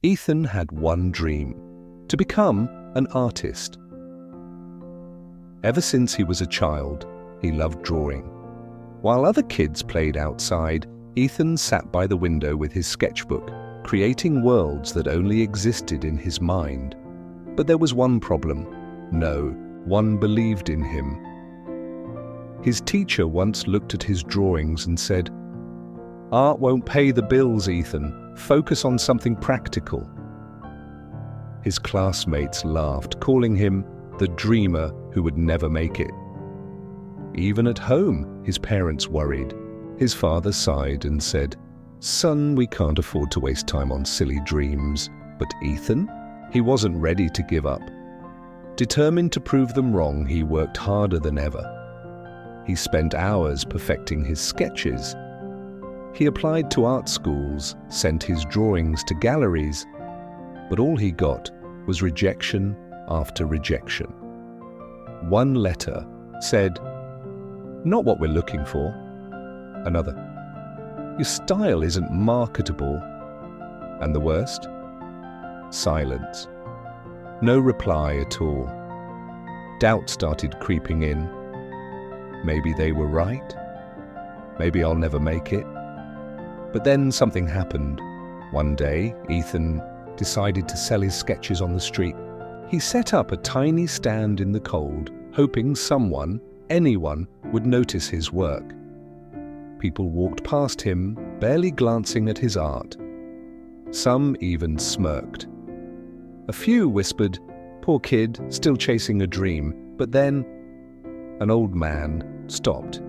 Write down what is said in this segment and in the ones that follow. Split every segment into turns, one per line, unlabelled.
Ethan had one dream: to become an artist. Ever since he was a child, he loved drawing. While other kids played outside, Ethan sat by the window with his sketchbook, creating worlds that only existed in his mind. But there was one problem. No one believed in him. His teacher once looked at his drawings and said, "Art won't pay the bills, Ethan. Focus on something practical." His classmates laughed, calling him the dreamer who would never make it. Even at home, his parents worried. His father sighed and said, "Son, we can't afford to waste time on silly dreams." But Ethan? He wasn't ready to give up. Determined to prove them wrong, he worked harder than ever. He spent hours perfecting his sketches. He applied to art schools, sent his drawings to galleries, but all he got was rejection after rejection. One letter said, "Not what we're looking for." Another, "Your style isn't marketable." And the worst? Silence. No reply at all. Doubt started creeping in. Maybe they were right. Maybe I'll never make it. But then something happened. One day, Ethan decided to sell his sketches on the street. He set up a tiny stand in the cold, hoping someone, anyone, would notice his work. People walked past him, barely glancing at his art. Some even smirked. A few whispered, "Poor kid, still chasing a dream." But then an old man stopped.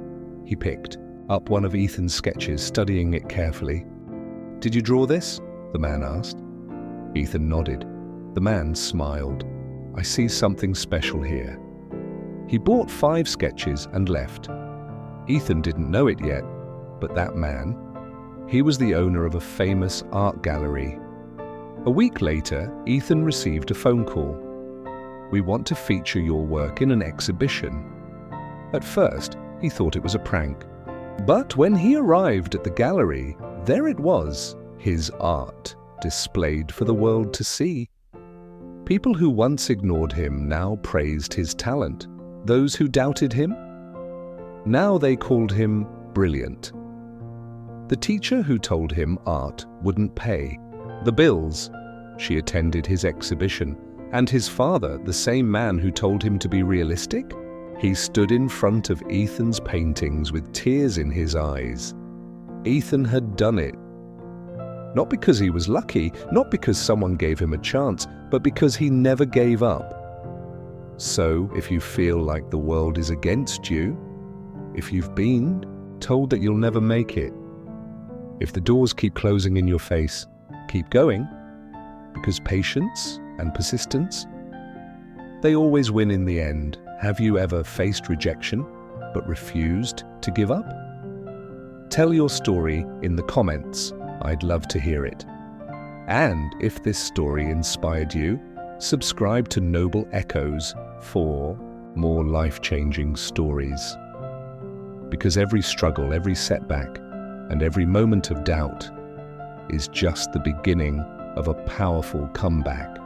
He picked up one of Ethan's sketches, studying it carefully. "Did you draw this?" the man asked. Ethan nodded. The man smiled. "I see something special here." He bought 5 sketches and left. Ethan didn't know it yet, but that man, he was the owner of a famous art gallery. A week later, Ethan received a phone call. "We want to feature your work in an exhibition." At first, he thought it was a prank. But when he arrived at the gallery, there it was, his art, displayed for the world to see. People who once ignored him now praised his talent. Those who doubted him, now they called him brilliant. The teacher who told him art wouldn't pay the bills. She attended his exhibition. And his father, the same man who told him to be realistic, he stood in front of Ethan's paintings with tears in his eyes. Ethan had done it. Not because he was lucky, not because someone gave him a chance, but because he never gave up. So, if you feel like the world is against you, if you've been told that you'll never make it, if the doors keep closing in your face, keep going, because patience and persistence, they always win in the end. Have you ever faced rejection, but refused to give up? Tell your story in the comments. I'd love to hear it. And if this story inspired you, subscribe to Noble Echoes for more life-changing stories. Because every struggle, every setback, and every moment of doubt is just the beginning of a powerful comeback.